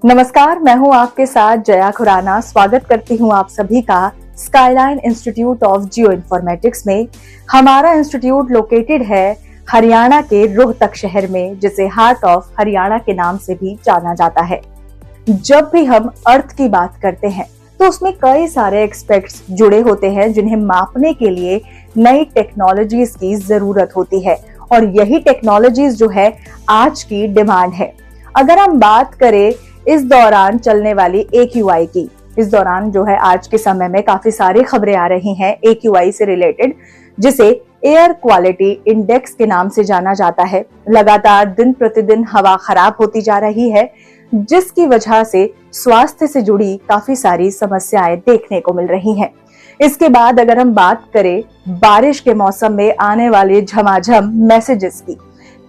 नमस्कार, मैं हूं आपके साथ जया खुराना। स्वागत करती हूं आप सभी का skyline institute of geo informatics में। हमारा इंस्टीट्यूट लोकेटेड है हरियाणा के रोहतक शहर में, जिसे हार्ट ऑफ हरियाणा के नाम से भी जाना जाता है। जब भी हम अर्थ की बात करते हैं तो उसमें कई सारे एस्पेक्ट्स जुड़े होते हैं जिन्हें मापने के लिए नई टेक्नोलॉजीज की जरूरत होती है, और यही टेक्नोलॉजीज जो है आज की डिमांड है। अगर हम बात करें इस दौरान चलने वाली AQI की, इस दौरान जो है आज के समय में काफी सारी खबरें आ रही हैं AQI से रिलेटेड, जिसे एयर क्वालिटी इंडेक्स के नाम से जाना जाता है। लगातार दिन प्रतिदिन हवा खराब होती जा रही है, जिसकी वजह से स्वास्थ्य से जुड़ी काफी सारी समस्याएं देखने को मिल रही हैं। इसके बाद अगर हम बात करें बारिश के मौसम में आने वाले झमाझम मैसेजेस की,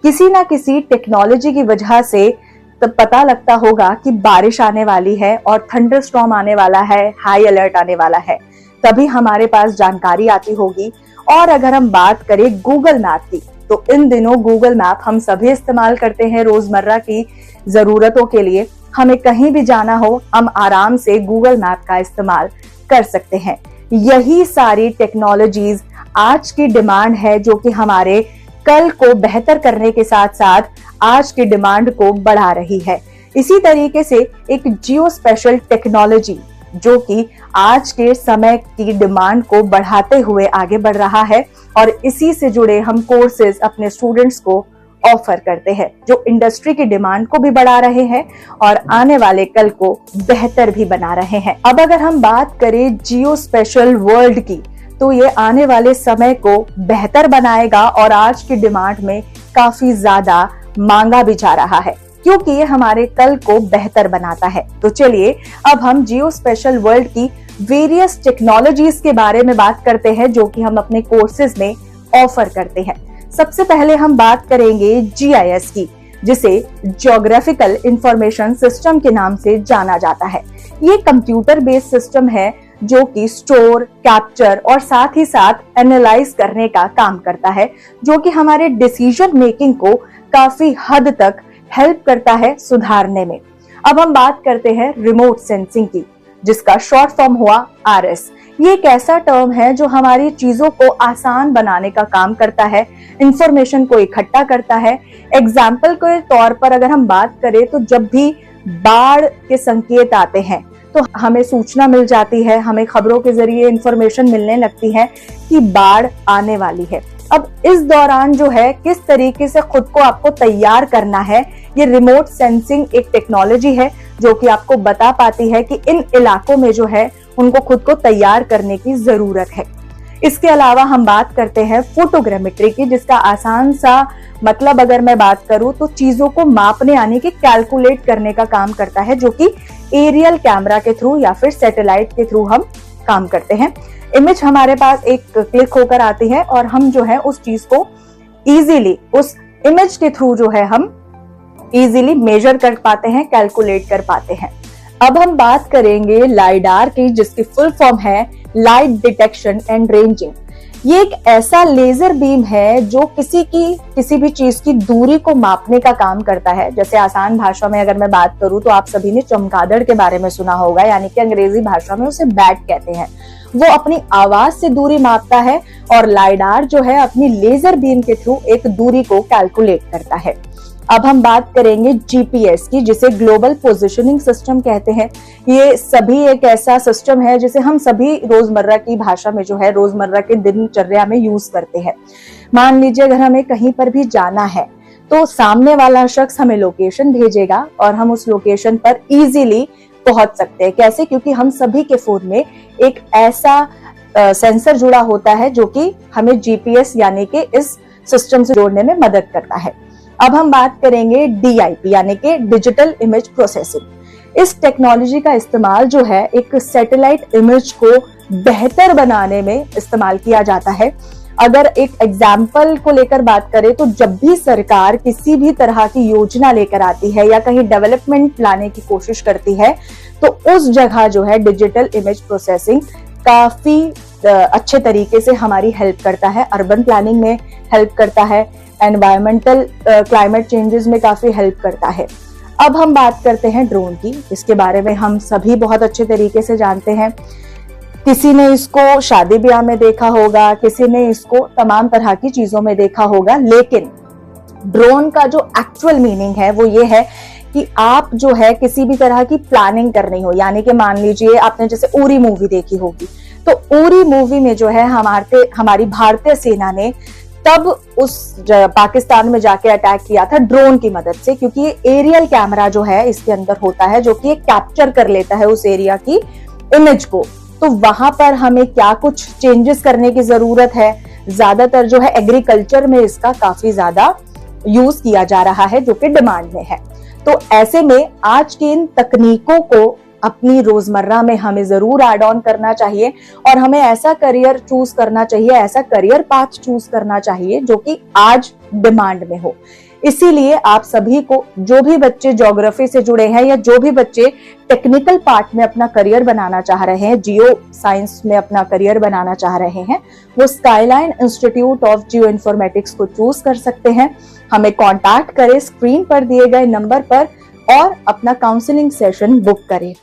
किसी ना किसी टेक्नोलॉजी की वजह से तब पता लगता होगा कि बारिश आने वाली है और थंडरस्टॉर्म आने वाला है, हाई अलर्ट आने वाला है, तभी हमारे पास जानकारी आती होगी। और अगर हम बात करें गूगल मैप की, तो इन दिनों गूगल मैप हम सभी इस्तेमाल करते हैं रोजमर्रा की जरूरतों के लिए। हमें कहीं भी जाना हो, हम आराम से गूगल मैप का इस्तेमाल कर सकते हैं। यही सारी टेक्नोलॉजीज आज की डिमांड है, जो कि हमारे कल को बेहतर करने के साथ साथ आज की डिमांड को बढ़ा रही है। इसी तरीके से एक जियो स्पेशल टेक्नोलॉजी, जो कि आज के समय की डिमांड को बढ़ाते हुए आगे बढ़ रहा है, और इसी से जुड़े हम कोर्सेज अपने स्टूडेंट्स को ऑफर करते हैं, जो इंडस्ट्री की डिमांड को भी बढ़ा रहे हैं और आने वाले कल को बेहतर भी बना रहे हैं। अब अगर हम बात करें जियो स्पेशल वर्ल्ड की, तो ये आने वाले समय को बेहतर बनाएगा और आज की डिमांड में काफी ज्यादा मांगा भी जा रहा है, क्योंकि ये हमारे कल को बेहतर बनाता है। तो चलिए अब हम जियो स्पेशल वर्ल्ड की वेरियस टेक्नोलॉजीज के बारे में बात करते हैं, जो कि हम अपने कोर्सेज में ऑफर करते हैं। सबसे पहले हम बात करेंगे GIS की, जिसे ज्योग्राफिकल इंफॉर्मेशन सिस्टम के नाम से जाना जाता है। ये कंप्यूटर बेस्ड सिस्टम है, जो कि स्टोर, कैप्चर और साथ ही साथ एनालाइज करने का काम करता है, जो कि हमारे डिसीजन मेकिंग को काफी हद तक हेल्प करता है सुधारने में। अब हम बात करते हैं रिमोट सेंसिंग की, जिसका शॉर्ट फॉर्म हुआ RS। ये एक ऐसा टर्म है जो हमारी चीजों को आसान बनाने का काम करता है, इंफॉर्मेशन को इकट्ठा करता है। एग्जाम्पल के तौर पर अगर हम बात करें, तो जब भी बाढ़ के संकेत आते हैं तो हमें सूचना मिल जाती है, हमें खबरों के जरिए इंफॉर्मेशन मिलने लगती है कि बाढ़ आने वाली है। अब इस दौरान जो है किस तरीके से खुद को आपको तैयार करना है, ये रिमोट सेंसिंग एक टेक्नोलॉजी है जो कि आपको बता पाती है कि इन इलाकों में जो है उनको खुद को तैयार करने की जरूरत है। इसके अलावा हम बात करते हैं फोटोग्रामेट्री की, जिसका आसान सा मतलब अगर मैं बात करूं तो चीजों को मापने यानी कि कैलकुलेट करने का काम करता है, जो कि एरियल कैमरा के थ्रू या फिर सैटेलाइट के थ्रू हम काम करते हैं। इमेज हमारे पास एक क्लिक होकर आती है और हम जो है उस चीज को इजीली उस इमेज के थ्रू जो है हम इजीली मेजर कर पाते हैं, कैलकुलेट कर पाते हैं। अब हम बात करेंगे लाइडार की, जिसकी फुल फॉर्म है लाइट डिटेक्शन एंड रेंजिंग। ये एक ऐसा लेजर बीम है जो किसी भी चीज की दूरी को मापने का काम करता है। जैसे आसान भाषा में अगर मैं बात करूं तो आप सभी ने चमगादड़ के बारे में सुना होगा, यानी कि अंग्रेजी भाषा में उसे बैट कहते हैं। वो अपनी आवाज से दूरी मापता है, और लाइडार जो है अपनी लेजर बीम के थ्रू एक दूरी को कैलकुलेट करता है। अब हम बात करेंगे GPS की, जिसे ग्लोबल पोजिशनिंग सिस्टम कहते हैं। ये सभी एक ऐसा सिस्टम है जिसे हम सभी रोजमर्रा की भाषा में जो है रोजमर्रा के दिनचर्या में यूज करते हैं। मान लीजिए अगर हमें कहीं पर भी जाना है, तो सामने वाला शख्स हमें लोकेशन भेजेगा और हम उस लोकेशन पर इजीली पहुंच सकते हैं। कैसे? क्योंकि हम सभी के फोन में एक ऐसा सेंसर जुड़ा होता है जो कि हमें GPS यानी कि इस सिस्टम से जोड़ने में मदद करता है। अब हम बात करेंगे DIP यानी कि डिजिटल इमेज प्रोसेसिंग। इस टेक्नोलॉजी का इस्तेमाल जो है एक सैटेलाइट इमेज को बेहतर बनाने में इस्तेमाल किया जाता है। अगर एक एग्जाम्पल को लेकर बात करें, तो जब भी सरकार किसी भी तरह की योजना लेकर आती है या कहीं डेवलपमेंट लाने की कोशिश करती है, तो उस जगह जो है डिजिटल इमेज प्रोसेसिंग काफी अच्छे तरीके से हमारी हेल्प करता है। अर्बन प्लानिंग में हेल्प करता है, एनवायरमेंटल क्लाइमेट चेंजेस में काफी हेल्प करता है। अब हम बात करते हैं ड्रोन की। इसके बारे में हम सभी बहुत अच्छे तरीके से जानते हैं। किसी ने इसको शादी ब्याह में देखा होगा, किसी ने इसको तमाम तरह की चीजों में देखा होगा, लेकिन ड्रोन का जो एक्चुअल मीनिंग है वो ये है कि आप जो है किसी भी तरह की प्लानिंग करनी हो, यानी कि मान लीजिए आपने जैसे उरी मूवी देखी होगी, तो उरी मूवी में जो है हमारी भारतीय सेना ने तब उस पाकिस्तान में जाके अटैक किया था ड्रोन की मदद से, क्योंकि ये एरियल कैमरा जो है इसके अंदर होता है जो कि कैप्चर कर लेता है उस एरिया की इमेज को। तो वहां पर हमें क्या कुछ चेंजेस करने की जरूरत है। ज्यादातर जो है एग्रीकल्चर में इसका काफी ज्यादा यूज किया जा रहा है जो कि डिमांड में है। तो ऐसे में आज की इन तकनीकों को अपनी रोजमर्रा में हमें जरूर ऐड ऑन करना चाहिए और हमें ऐसा करियर चूज करना चाहिए, ऐसा करियर पाथ चूज करना चाहिए जो कि आज डिमांड में हो। इसीलिए आप सभी को, जो भी बच्चे ज्योग्राफी से जुड़े हैं या जो भी बच्चे टेक्निकल पार्ट में अपना करियर बनाना चाह रहे हैं, जियो साइंस में अपना करियर बनाना चाह रहे हैं, वो skyline institute of geo informatics को चूज कर सकते हैं। हमें कांटेक्ट करें स्क्रीन पर दिए गए नंबर पर और अपना काउंसलिंग सेशन बुक करें।